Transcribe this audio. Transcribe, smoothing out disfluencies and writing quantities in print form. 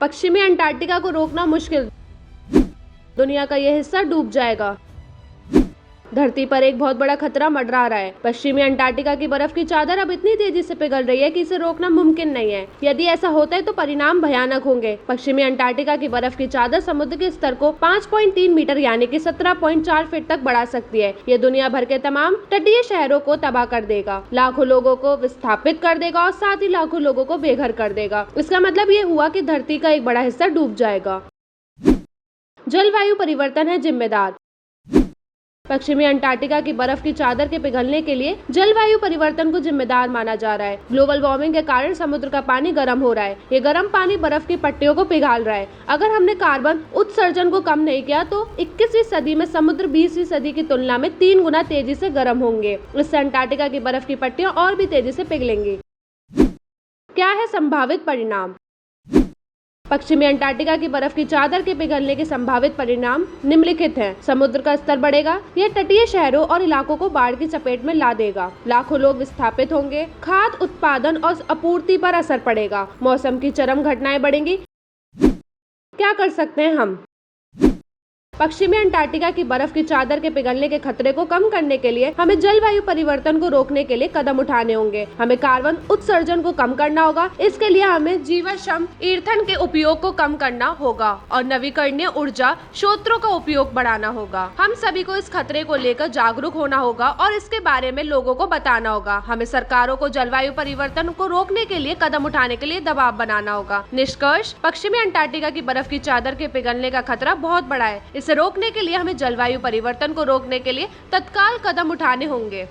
पश्चिमी अंटार्कटिका को रोकना मुश्किल, दुनिया का यह हिस्सा डूब जाएगा। धरती पर एक बहुत बड़ा खतरा मंडरा रहा है। पश्चिमी अंटार्कटिका की बर्फ की चादर अब इतनी तेजी से पिघल रही है कि इसे रोकना मुमकिन नहीं है। यदि ऐसा होता है तो परिणाम भयानक होंगे। पश्चिमी अंटार्कटिका की बर्फ की चादर समुद्र के स्तर को 5.3 मीटर यानी कि 17.4 फीट तक बढ़ा सकती है। ये दुनिया भर के तमाम तटीय शहरों को तबाह कर देगा, लाखों लोगों को विस्थापित कर देगा और साथ ही लाखों लोगों को बेघर कर देगा। इसका मतलब ये हुआ कि धरती का एक बड़ा हिस्सा डूब जाएगा। जलवायु परिवर्तन है जिम्मेदार। पश्चिमी अंटार्कटिका की बर्फ की चादर के पिघलने के लिए जलवायु परिवर्तन को जिम्मेदार माना जा रहा है। ग्लोबल वार्मिंग के कारण समुद्र का पानी गर्म हो रहा है। ये गर्म पानी बर्फ की पट्टियों को पिघाल रहा है। अगर हमने कार्बन उत्सर्जन को कम नहीं किया तो 21वीं सदी में समुद्र 20वीं सदी की तुलना में 3 गुना तेजी से गर्म होंगे। इससे अंटार्कटिका की बर्फ की पट्टियां और भी तेजी से पिघलेंगी। क्या है संभावित परिणाम? पश्चिमी अंटार्कटिका की बर्फ की चादर के पिघलने के संभावित परिणाम निम्नलिखित हैं। समुद्र का स्तर बढ़ेगा। यह तटीय शहरों और इलाकों को बाढ़ की चपेट में ला देगा। लाखों लोग विस्थापित होंगे। खाद्य उत्पादन और आपूर्ति पर असर पड़ेगा। मौसम की चरम घटनाएं बढ़ेंगी। क्या कर सकते हैं हम? पश्चिमी अंटार्कटिका की बर्फ की चादर के पिघलने के खतरे को कम करने के लिए हमें जलवायु परिवर्तन को रोकने के लिए कदम उठाने होंगे। हमें कार्बन उत्सर्जन को कम करना होगा। इसके लिए हमें जीवाश्म ईंधन के उपयोग को कम करना होगा और नवीकरणीय ऊर्जा स्रोतों का उपयोग बढ़ाना होगा। हम सभी को इस खतरे को लेकर जागरूक होना होगा और इसके बारे में लोगों को बताना होगा। हमें सरकारों को जलवायु परिवर्तन को रोकने के लिए कदम उठाने के लिए दबाव बनाना होगा। निष्कर्ष, पश्चिमी अंटार्कटिका की बर्फ की चादर के पिघलने का खतरा बहुत बड़ा है। इसे रोकने के लिए हमें जलवायु परिवर्तन को रोकने के लिए तत्काल कदम उठाने होंगे।